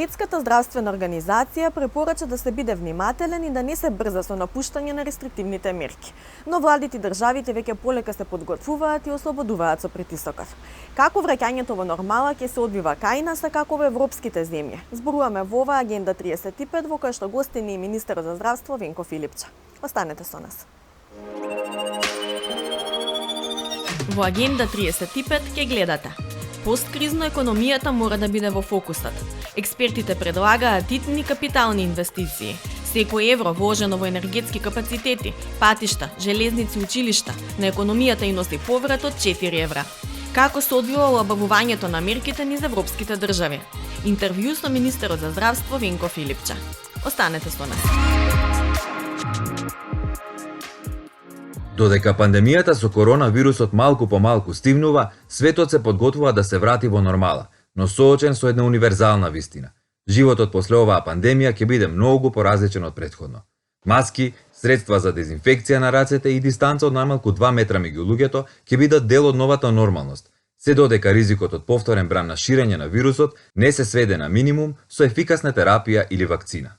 Светската здравствена организација препорача да се биде внимателен и да не се брза со напуштање на рестриктивните мерки. Но владите и државите веќе полека се подготвуваат и ослободуваат со притисокот. Како враќањето во нормала ќе се одвива кај нас, а како во европските земји? Зборуваме во ова Агенда 35, во која што гостин е министерот за здравство Венко Филипче. Останете со нас. Во Агенда 35 ќе гледате: посткризно економијата мора да биде во фокусот. Експертите предлагаат итни капитални инвестиции. Секој евро вложено во енергетски капацитети, патишта, железници, училишта, на економијата и носи поврат од 4 евра. Како се одвива олабавувањето на мерките низ европските држави? Интервју со министерот за здравство Венко Филипче. Останете со нас. Додека пандемијата со коронавирусот малку по малку стивнува, светот се подготвува да се врати во нормала, но соочен со една универзална вистина. Животот после оваа пандемија ќе биде многу поразличен од претходно. Маски, средства за дезинфекција на рацете и дистанца од најмалку 2 метра меѓу луѓето ќе бидат дел од новата нормалност, се додека ризикот од повторен бран на ширење на вирусот не се сведе на минимум со ефикасна терапија или вакцина.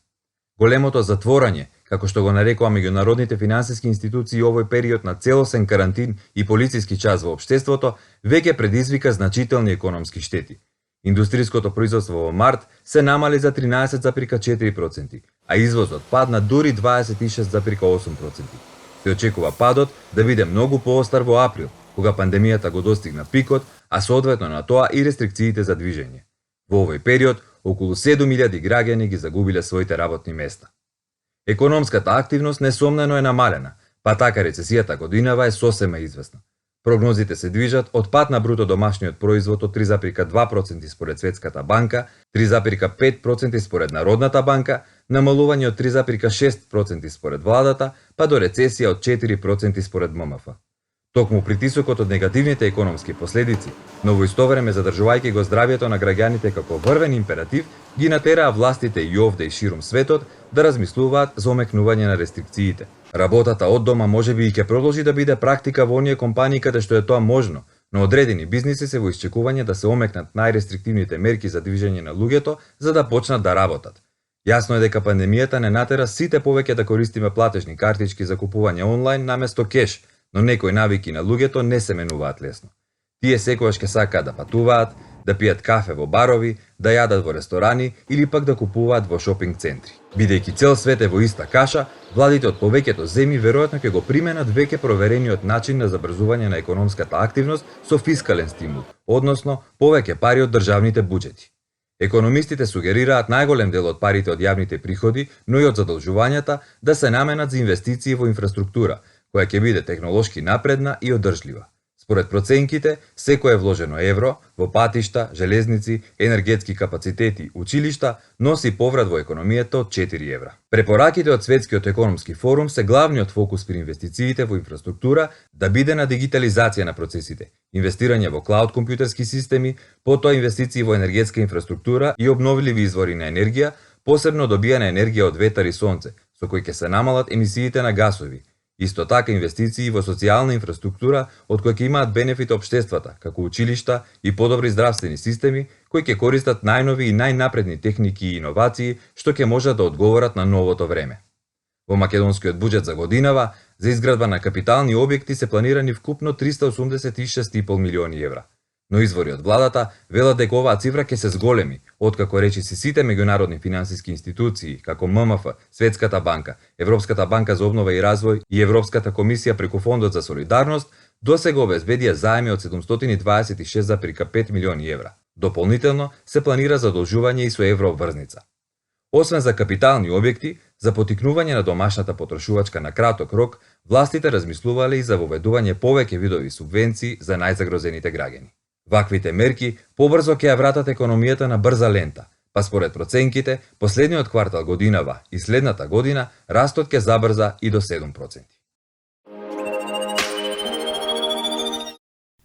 Големото затворање, како што го нарекува меѓународните финансиски институции овој период на целосен карантин и полициски час во општеството, веќе предизвика значителни економски штети. Индустриското производство во март се намали за 13,4%, а извозот падна дури 26,8%. Се очекува падот да биде многу поостар во април, кога пандемијата го достигна пикот, а соодветно на тоа и рестрикциите за движење. Во овој период, околу 7.000 граѓани ги загубиле своите работни места. Економската активност несомнено е намалена, па така рецесијата годинава е сосема известна. Прогнозите се движат од пад на бруто домашниот производ од 3,2% според Светската банка, 3,5% според Народната банка, намалување од 3,6% според владата, па до рецесија од 4% според ММФ. Токму притисокот од негативните економски последици, но во исто време задржувајќи го здравјето на граѓаните како врвен императив, ги натераа властите и овде и ширум светот да размислуваат за омекнување на рестрикциите. Работата од дома можеби и ќе продолжи да биде практика во оние компании каде што е тоа можно, но одредени бизниси се во исчекување да се омекнат најрестриктивните мерки за движење на луѓето за да почнат да работат. Јасно е дека пандемијата не натера сите повеќе да користиме платежни картички за купување онлайн наместо кеш, но некои навики на луѓето не се менуваат лесно. Тие секогаш ќе сакаат да патуваат, да пијат кафе во барови, да јадат во ресторани или пак да купуваат во шопинг центри. Бидејќи цел свет е во иста каша, владите од повеќето земји веројатно ќе го применат веќе проверениот начин на забрзување на економската активност со фискален стимул, односно повеќе пари од државните буџети. Економистите сугерираат најголем дел од парите од јавните приходи, но и од задолжувањата да се наменат за инвестиции во инфраструктура, која ќе биде технолошки напредна и одржлива. Според проценките, секое вложено евро во патишта, железници, енергетски капацитети, училишта носи поврат во економијата од 4 евра. Препораките од Светскиот економски форум се главниот фокус при инвестициите во инфраструктура да биде на дигитализација на процесите, инвестирање во клауд компјутерски системи, потоа инвестиции во енергетска инфраструктура и обновливи извори на енергија, посебно добијана енергија од ветар и сонце, со кои ќе се намалат емисиите на гасови. Исто така инвестиции во социјална инфраструктура од кои ќе имаат бенефит општествата, како училишта и подобри здравствени системи, кои ќе користат најнови и најнапредни техники и иновации, што ќе можат да одговорат на новото време. Во македонскиот буџет за годинава, за изградба на капитални објекти се планирани вкупно 386,5 милиони евра. Но извори од владата велат дека оваа цифра ќе се зголеми, откако речиси сите меѓународни финансиски институции, како ММФ, Светската банка, Европската банка за обнова и развој и Европската комисија преку Фондот за солидарност, досега обезбедија заеми од 726,5 милиони евра. Дополнително се планира задолжување и со еврообврзница. Освен за капитални објекти, за потикнување на домашната потрошувачка на краток рок, властите размислувале и за воведување повеќе видови субвенции за најзагрозените граѓани. Ваквите мерки побрзо ќе ја вратат економијата на брза лента, па според проценките, последниот квартал годинава и следната година растот ќе забрза и до 7%.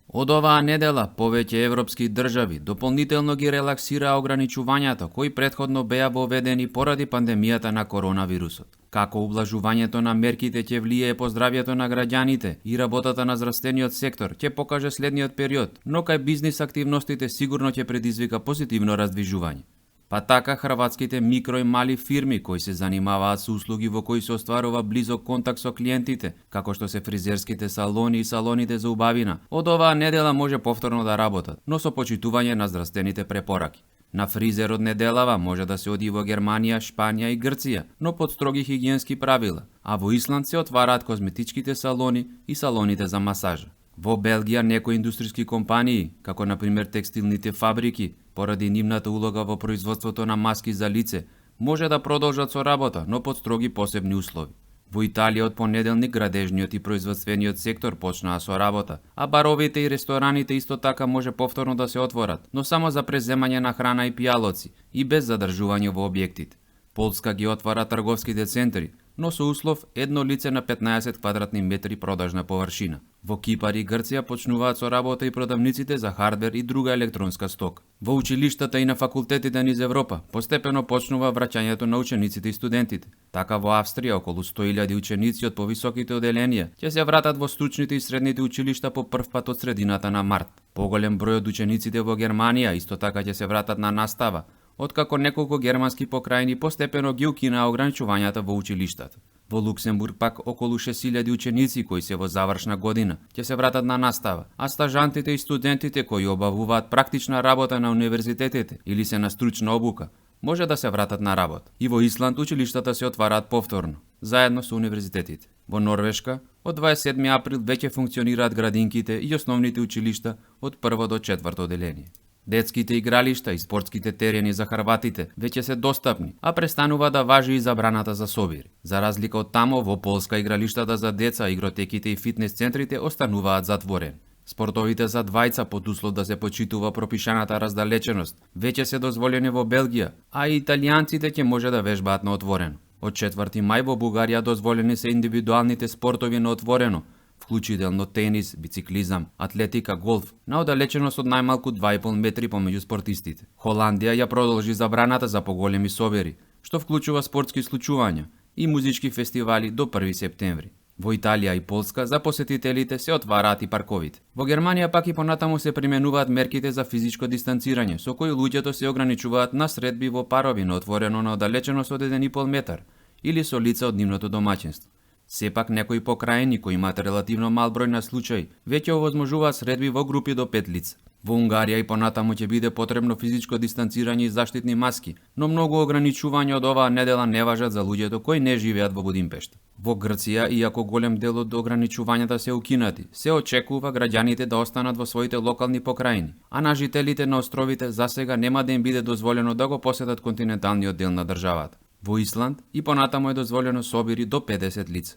Од оваа недела повеќе европски држави дополнително ги релаксираа ограничувањата кои претходно беа воведени поради пандемијата на коронавирусот. Како ублажувањето на мерките ќе влијае по здравјето на граѓаните и работата на здравствениот сектор ќе покаже следниот период, но кај бизнис активностите сигурно ќе предизвика позитивно раздвижување. Па така хрватските микро и мали фирми кои се занимаваат со услуги во кои се остварува близок контакт со клиентите, како што се фризерските салони и салоните за убавина, од оваа недела може повторно да работат, но со почитување на здравствените препораки. На фризер од неделава може да се оди во Германија, Шпанија и Грција, но под строги хигиенски правила, а во Исланд се отвараат козметичките салони и салоните за масажа. Во Белгија некои индустријски компании, како на пример текстилните фабрики, поради нивната улога во производството на маски за лице, може да продолжат со работа, но под строги посебни услови. Во Италија од понеделник градежниот и производствениот сектор почнаа со работа, а баровите и рестораните исто така може повторно да се отворат, но само за преземање на храна и пијалоци и без задржување во објектите. Полска ги отвара трговските центри, но со услов едно лице на 15 квадратни метри продажна површина. Во Кипар и Грција почнуваат со работа и продавниците за хардвер и друга електронска стока. Во училиштата и на факултетите низ Европа постепено почнува враќањето на учениците и студентите. Така во Австрија околу 100.000 ученици од повисоките оделенија ќе се вратат во стручните и средните училишта по прв пат од средината на март. Поголем број од учениците во Германија исто така ќе се вратат на настава, откако неколку германски покрајни постепено ги укинаа ограничувањата во училиштата. Во Луксембург пак околу 6.000 ученици кои се во завршна година ќе се вратат на настава, а стажантите и студентите кои обавуваат практична работа на универзитетите или се на стручна обука може да се вратат на работа. И во Исланд училиштата се отвараат повторно, заедно со универзитетите. Во Норвешка од 27 април веќе функционираат градинките и основните училишта од 1 до 4 оделение. Детските игралишта и спортските терени за хрватите веќе се достапни, а престанува да важи и забраната за собири. За разлика од тамо, во Полска игралиштата за деца, игротеките и фитнес центрите остануваат затворени. Спортовите за двајца под услов да се почитува пропишаната раздалеченост веќе се дозволени во Белгија, а и италијанците ќе може да вежбаат на отворено. Од 4 мај во Бугарија дозволени се индивидуалните спортови на отворено, вклучително тенис, бициклизам, атлетика, голф, на оддалеченост од најмалку 2,5 метри помеѓу спортистите. Холандија ја продолжи забраната за поголеми собери, што вклучува спортски случувања и музички фестивали до 1 септември. Во Италија и Полска за посетителите се отвараат и парковите. Во Германија пак и понатаму се применуваат мерките за физичко дистанцирање, со кои луѓето се ограничуваат на средби во парови на отворено на оддалеченост од 1,5 метар или со лица од нивното домаќинство. Сепак некои покрајни кои имаат релативно мал број на случаи веќе овозможуваат средби во групи до 5 лица. Во Унгарија и понатаму ќе биде потребно физичко дистанцирање и заштитни маски, но многу ограничувања од оваа недела не важат за луѓето кои не живеат во Будимпешта. Во Грција, иако голем дел од ограничувањата се укинати, се очекува граѓаните да останат во своите локални покрајни, а на жителите на островите засега нема да им биде дозволено да го посетат континенталниот дел на државата. Во Исланд и понатаму е дозволено собири до 50 лица.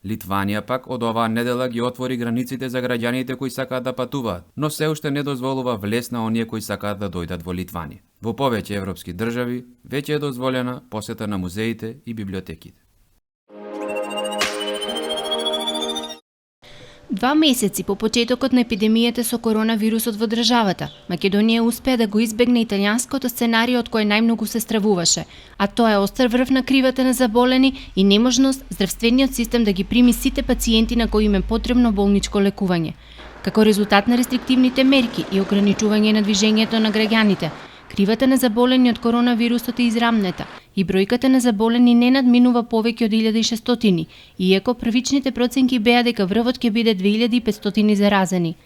Литванија пак од оваа недела ги отвори границите за граѓаните кои сакаат да патуваат, но се уште не дозволува влез на оние кои сакаат да дојдат во Литванија. Во повеќе европски држави веќе е дозволена посета на музеите и библиотеките. 2 месеци по почетокот на епидемијата со коронавирусот во државата, Македонија успеа да го избегне италијанското сценарио од кое најмногу се стравуваше, а тоа е остар врв на кривата на заболени и неможност здравствениот систем да ги прими сите пациенти на кои им е потребно болничко лекување. Како резултат на рестриктивните мерки и ограничување на движењето на граѓаните, кривата на заболени од коронавирусот е израмнета и бројката на заболени не надминува повеќе од 1600, иако првичните проценки беа дека врвот ќе биде 2500 заразени.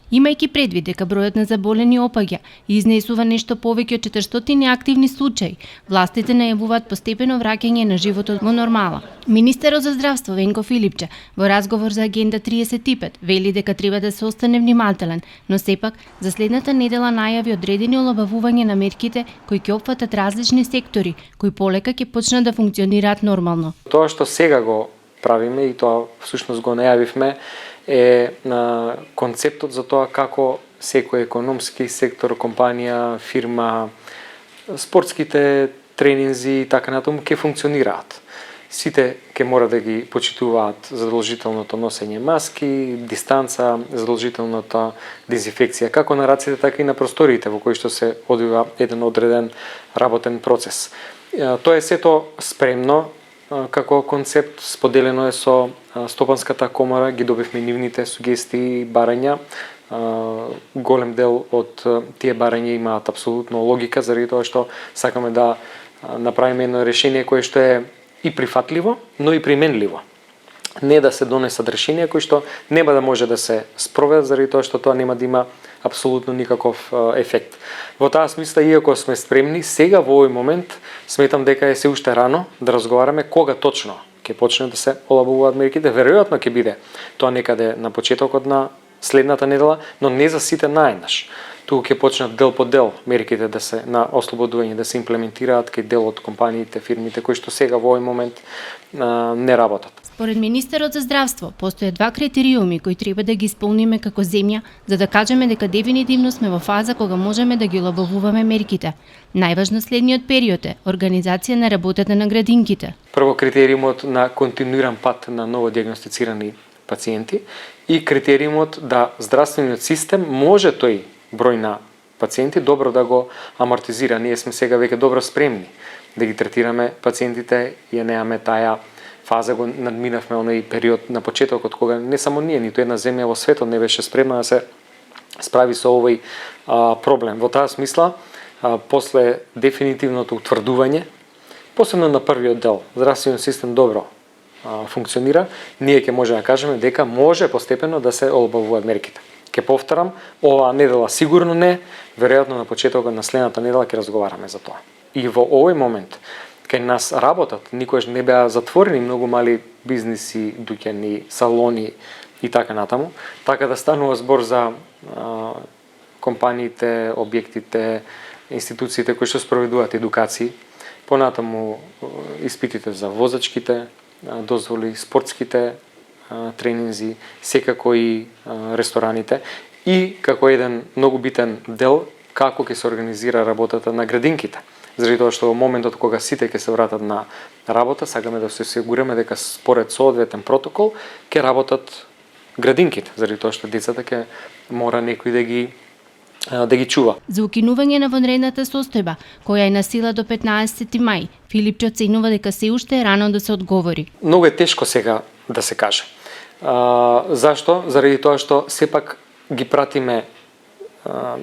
Имајќи предвид дека бројот на заболени опаѓа и изнесува нешто повеќе од 400 активни случаи, властите најавуваат постепено враќање на животот во нормала. Министерот за здравство Венко Филипче во разговор за Агенда 35 вели дека треба да се остане внимателен, но сепак за следната недела најави одредени олабавување на мерките кои ќе опфатат различни сектори, кои полека ќе почнат да функционираат нормално. Тоа што сега го правиме и тоа всушност го најавивме е на концептот за тоа како секој економски сектор, компанија, фирма, спортските тренинзи и така натаму ќе функционираат. Сите ќе мора да ги почитуваат задолжителното носење маски, дистанца, задолжителната дезинфекција како на раците, така и на просториите во кои што се одвива еден одреден работен процес. Тоа е сето спремно како концепт, споделено е со Стопанската комора, ги добивме нивните сугестии и барања, голем дел од тие барања имаат апсолутно логика, заради тоа што сакаме да направиме едно решение кое што е и прифатливо, но и применливо. Не да се донесат решенија кои што нема да може да се спроведат, заради тоа што тоа нема да има апсолутно никаков ефект. Во таа смисла, иако сме спремни, сега во овој момент сметам дека е се уште рано да разговараме кога точно ќе почне да се олабуваат мерките. Веројатно ќе биде тоа некаде на почетокот на следната недела, но не за сите наеднаш. Туку ќе почнат дел по дел мерките да се на ослободување да се имплементираат кај дел од компаниите, фирмите кои што сега во овој момент не работат. Според министерот за здравство, постојат два критериуми кои треба да ги исполниме како земја, за да кажеме дека дефинитивно сме во фаза кога можеме да ги олабавуваме мерките. Најважно следниот период е организација на работата на градинките. Прво, критериумот на континуиран пат на новодиагностицирани пациенти и критериумот да здравствениот систем може тој број на пациенти добро да го амортизира. Ние сме сега веќе добро спремни да ги третираме пациентите и немаме таа фаза, го надминавме оној период на почетокот кога не само ние, ниту една земја во светот не беше спремна да се справи со овој проблем. Во таа смисла, после дефинитивното утврдување, посебно на првиот дел, здравствениот систем добро функционира, ние ќе може да кажеме дека може постепено да се олабавуваат мерките. Ке повторам, оваа недела сигурно не, веројатно на почетокот на следната недела ќе разговараме за тоа. И во овој момент, кај нас работат, никогаш не беа затворени многу мали бизниси, дуќани, салони и така натаму, така да станува збор за компаниите, објектите, институциите кои што спроведуваат едукации, понатаму испитите за возачките дозволи, спортските тренинзи, секако и рестораните и како еден многу битен дел како ќе се организира работата на градинките. Заради тоа што во моментот кога сите ќе се вратат на работа, сакаме да се осигураме дека според соодветен протокол ќе работат градинките, заради тоа што децата ќе мора некој да ги чува. За укинување на вонредната состојба, која е на сила до 15 мај, Филипче оценува дека се уште е рано да се одговори. Многу е тешко сега да се каже. Зашто? Заради тоа што сепак ги пратиме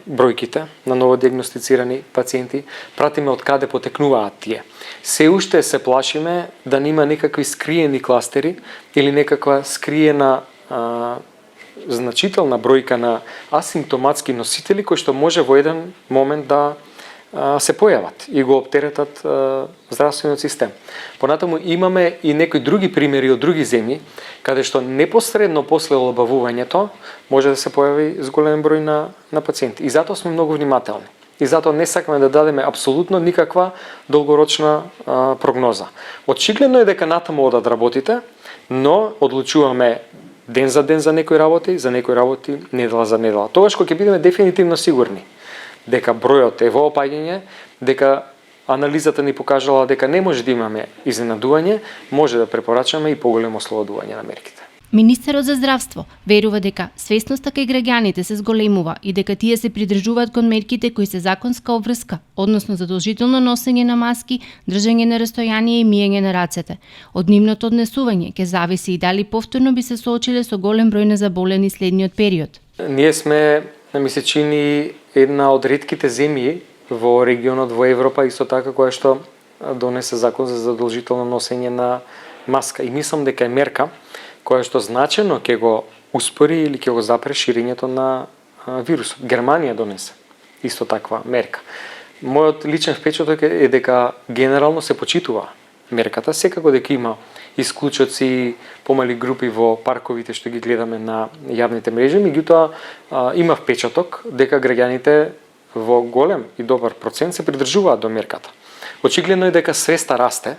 бројките на новодиагностицирани пациенти, пратиме од каде потекнуваат тие. Се уште се плашиме да нема некакви скриени кластери или некаква скриена значителна бројка на асимптоматски носители кои што може во еден момент да се појават и го оптеретат здравствениот систем. Понатаму имаме и некои други примери од други земји каде што непосредно после олабавувањето може да се појави зголемен број на пациенти. И затоа сме многу внимателни. И затоа не сакаме да дадеме апсолутно никаква долгорочна прогноза. Очигледно е дека натаму одат работите, но одлучуваме ден за некои работи, за некои работи недела за недела. Тогаш кога ќе бидеме дефинитивно сигурни дека бројот е во опаѓање, дека анализата ни покажала дека не може да имаме изненадување, може да препорачаме и поголемо ослободување на мерките. Министерот за здравство верува дека свесноста кај граѓаните се зголемува и дека тие се придржуваат кон мерките кои се законска обврска, односно задолжително носење на маски, држење на растојание и миење на рацете. Од нивното однесување ќе зависи и дали повторно би се соочиле со голем број на заболени следниот период. Ние сме, ми се чини, една од ретките земји во регионот во Европа исто така која што донесе закон за задолжително носење на маска. И мислам дека е мерка која што значено ќе го успори или ќе го запре ширењето на вирусот. Германија донесе исто таква мерка. Мојот личен впечаток е дека генерално се почитува мерката, секако дека има исклучоци, помали групи во парковите што ги гледаме на јавните мрежи, меѓутоа има впечаток дека граѓаните во голем и добар процент се придржуваат до мерката. Очигледно е дека свеста расте,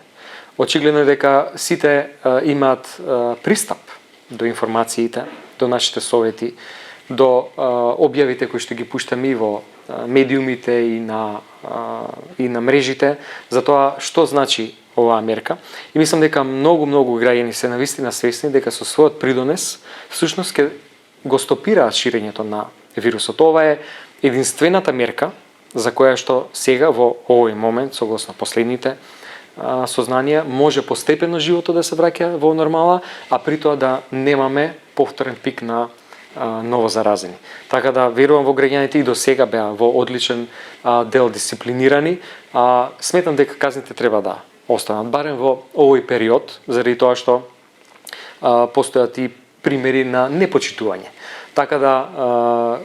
очигледно е дека сите имаат пристап до информациите, до нашите совети, до објавите кои што ги пуштаме и во медиумите и на мрежите за тоа што значи оваа мерка. И мислам дека многу граѓани се навистина свесни дека со својот придонес всушност ќе го стопираат ширењето на вирусот. Ова е единствената мерка за која што сега во овој момент, согласно последните сознанија, може постепено животот да се враќа во нормала, а при тоа да немаме повторен пик на ново заразени. Така да верувам во граѓаните, и до сега беа во одличен дел дисциплинирани, сметам дека казните треба да останат барем во овој период, заради тоа што постојат и примери на непочитување. Така да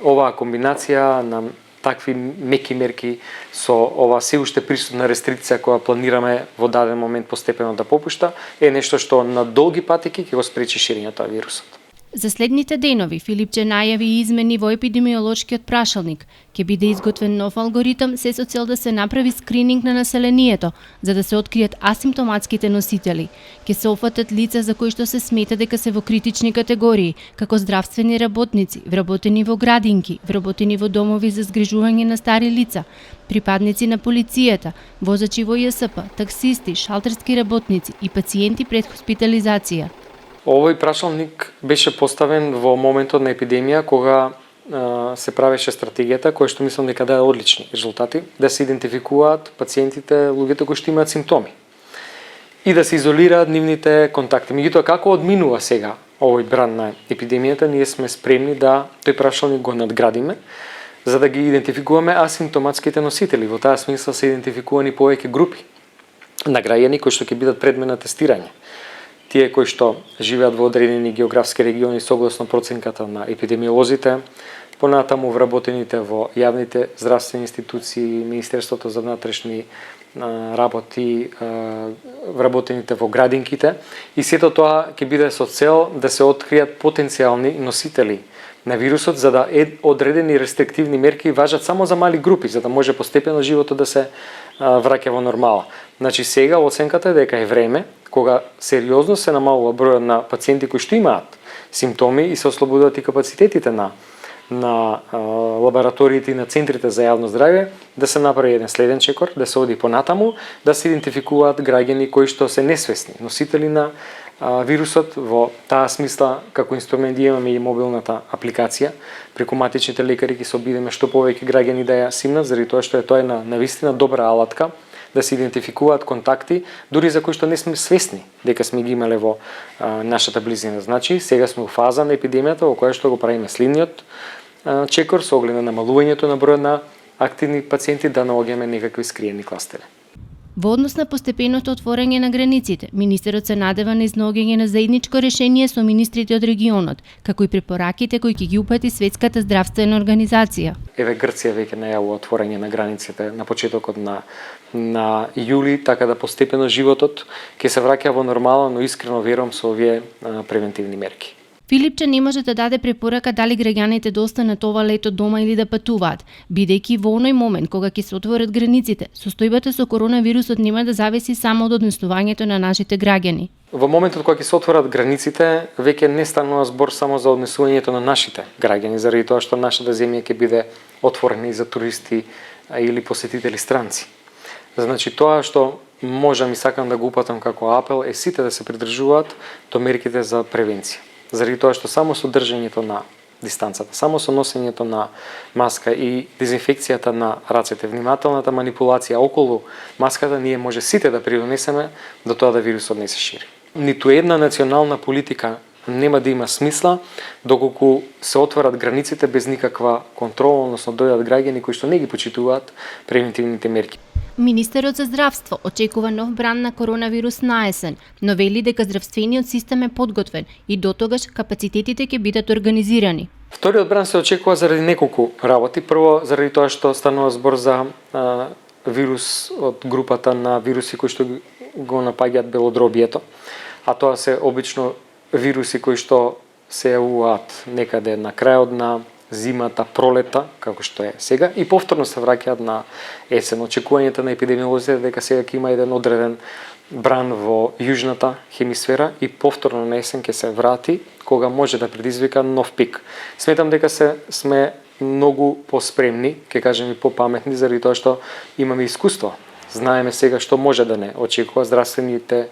оваа комбинација на такви меки мерки со ова се уште присутна рестрикција која планираме во даден момент постепено да попушта, е нешто што на долги патеки ќе го спречи ширењето на вирусот. За следните денови Филипче најави и измени во епидемиолошкиот прашалник. Ќе биде изготвен нов алгоритам се со цел да се направи скрининг на населението, за да се откријат асимптоматските носители. Ќе се опфатат лица за кои што се смета дека се во критични категории, како здравствени работници, вработени во градинки, вработени во домови за згрижување на стари лица, припадници на полицијата, возачи во ЈСП, таксисти, шалтерски работници и пациенти пред хоспитализација. Овој прашалник беше поставен во моментот на епидемија, кога се правеше стратегијата, која што мислам дека даде одлични резултати, да се идентификуваат пациентите, луѓето кои што имаат симптоми и да се изолираат нивните контакти. Меѓутоа, како одминува сега овој бран на епидемијата, ние сме спремни да тој прашалник го надградиме, за да ги идентификуваме асимптоматските носители. Во таа смисла се идентификувани повеќе групи на граѓани кои што ќе бидат предмет на тестирање. Тие кои што живеат во одредени географски региони согласно проценката на епидемиолозите, понатаму вработените во јавните здравствени институции, Министерството за внатрешни работи, вработените во градинките, и сето тоа ќе биде со цел да се откријат потенцијални носители на вирусот, за да одредени рестриктивни мерки важат само за мали групи, за да може постепено животот да се враќа во нормала. Значи сега оценката е дека е време кога сериозно се намалува бројот на пациенти кои што имаат симптоми и се ослободуваат и капацитетите на лабораториите и на центрите за јавно здравје, да се направи еден следен чекор, да се оди понатаму, да се идентификуваат граѓани кои што се несвесни носители на вирусот. Во таа смисла, како инструмент имаме и мобилната апликација. Преку матичните лекари ќе се обидеме што повеќе граѓани да ја симнат, заради тоа што е тоа на вистина добра алатка да се идентификуваат контакти, дури за кои што не сме свесни дека сме ги имале во нашата близина. Значи, сега сме во фаза на епидемијата во која што го правиме следниот чекор со оглед на намалувањето на бројот на активни пациенти, да наоѓаме некакви скриени кластери. Во однос на постепеното отворање на границите, министерот се надева на изнаоѓање на заедничко решение со министрите од регионот, како и препораките кои ќе ги упати Светската здравствена организација. Еве Грција веќе најавува отворање на границите на почетокот на јули, така да постепено животот ќе се враќа во нормала, но искрено верувам со овие превентивни мерки. Филипче не може да даде препорака дали граѓаните да останат ова лето дома или да патуваат, бидејќи во оној момент кога ќе се отворат границите, состојбата со коронавирусот нема да зависи само од однесувањето на нашите граѓани. Во моментот кога ќе се отворат границите, веќе не станува збор само за однесувањето на нашите граѓани, заради тоа што нашата земја ќе биде отворена и за туристи или посетители странци. Значи тоа што можам и сакам да го упатам како апел е сите да се придржуваат до мерките за превенција. Заради тоа што само со држењето на дистанцата, само со носењето на маска и дезинфекцијата на рацете, внимателната манипулација околу маската, ние може сите да придонесеме до тоа да вирусот не се шири. Ниту една национална политика нема да има смисла доколку се отворат границите без никаква контрола, односно дојдат граѓани кои што не ги почитуваат превентивните мерки. Министерот за здравство очекува нов бран на коронавирус на есен, но вели дека здравствениот систем е подготвен и дотогаш капацитетите ќе бидат организирани. Вториот бран се очекува заради неколку работи. Прво, заради тоа што станува збор за вирус од групата на вируси кои што го напаѓаат белодробието, а тоа се обично вируси кои што се јавуваат некаде на крајот на зимата, пролета, како што е сега, и повторно се враќаат на есен. Очекувањето на епидемиолозите дека сега ќе има еден одреден бран во јужната хемисфера и повторно на есен ќе се врати, кога може да предизвика нов пик. Сметам дека сме многу поспремни, ќе кажем и попаметни, заради тоа што имаме искуство. Знаеме сега што може да не очекува. Здравствените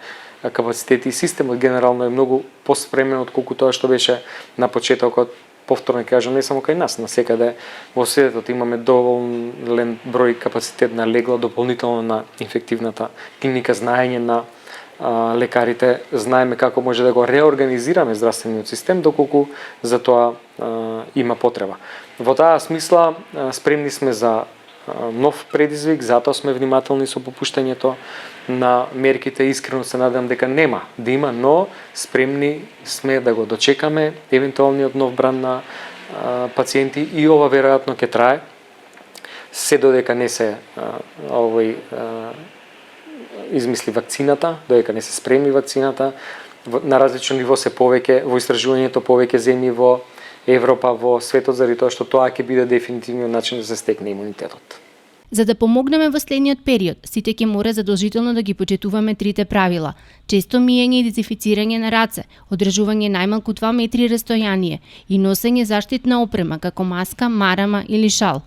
капацитети и системот генерално е многу поспремен отколку тоа што беше на почетокот. Повторно кажам, не само кај нас, насекаде во светот имаме доволен број капацитет на легла, дополнително на инфективната клиника, знаење на лекарите знаеме како може да го реорганизираме здравствениот систем доколку за тоа има потреба. Во таа смисла спремни сме за нов предизвик, затоа сме внимателни со попуштањето на мерките. Искрено се надам дека нема да има, но спремни сме да го дочекаме евентуалниот нов бран на пациенти и ова веројатно ќе трае се додека не се измисли вакцината, додека не се спреми вакцината. На различно ниво се повеќе во истражувањето повеќе земји во Европа, во светот, заради тоа што тоа ќе биде дефинитивниот начин да се стекне имунитетот. За да помогнеме во следниот период, сите ќе мора задолжително да ги почитуваме трите правила: често миење и дезинфицирање на раце, одржување најмалку 2 метри растојание и носење заштитна опрема како маска, марама или шал.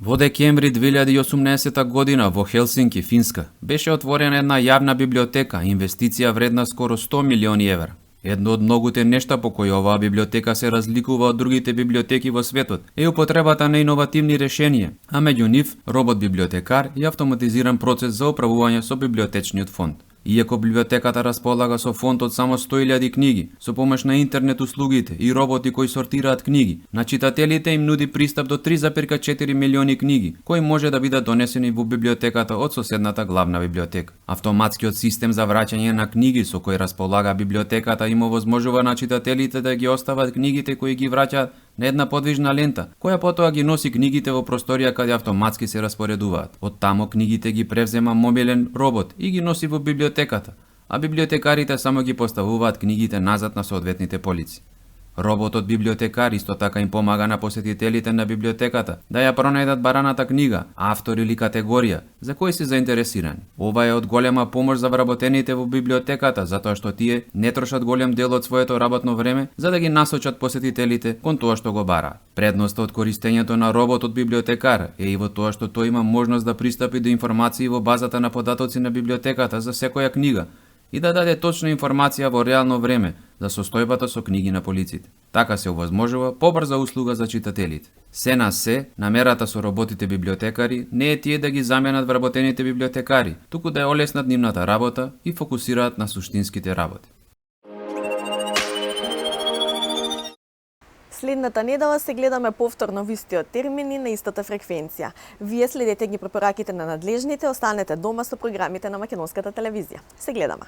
Во декември 2018 година во Хелсинки, Финска, беше отворена една јавна библиотека, инвестиција вредна скоро 100 милиони евра. Едно од многуте нешта по кои оваа библиотека се разликува од другите библиотеки во светот е употребата на иновативни решенија, а меѓу нив робот библиотекар и автоматизиран процес за управување со библиотечниот фонд. Иако библиотеката располага со фонд од само 100.000 книги, со помош на интернет услугите и роботи кои сортираат книги, на читателите им нуди пристап до 3,4 милиони книги, кои може да бидат донесени во библиотеката од соседната главна библиотека. Автоматскиот систем за враќање на книги со кој располага библиотеката им овозможува на читателите да ги остават книгите кои ги враќаат на една подвижна лента, која потоа ги носи книгите во просторија каде автоматски се распоредуваат. Од тамо книгите ги превзема мобилен робот и ги носи во библиотеката, а библиотекарите само ги поставуваат книгите назад на соодветните полици. Роботот библиотекар исто така им помага на посетителите на библиотеката да ја пронајдат бараната книга, автор или категорија за кои се заинтересирани. Ова е од голема помош за вработените во библиотеката, затоа што тие не трошат голем дел од своето работно време за да ги насочат посетителите кон тоа што го бараат. Предноста од користењето на роботот библиотекар е и во тоа што тој има можност да пристапи до информации во базата на податоци на библиотеката за секоја книга и да даде точна информација во реално време за состојбата со книги на полиците. Така се овозможува побрза услуга за читателите. Се на се, намерата со роботите библиотекари не е тие да ги заменат вработените библиотекари, туку да ја олеснат нивната работа и фокусираат на суштинските работи. Следната недела се гледаме повторно во истиот термини на истата фреквенција. Вие следете ги препораките на надлежните, останете дома со програмите на Македонската телевизија. Се гледаме.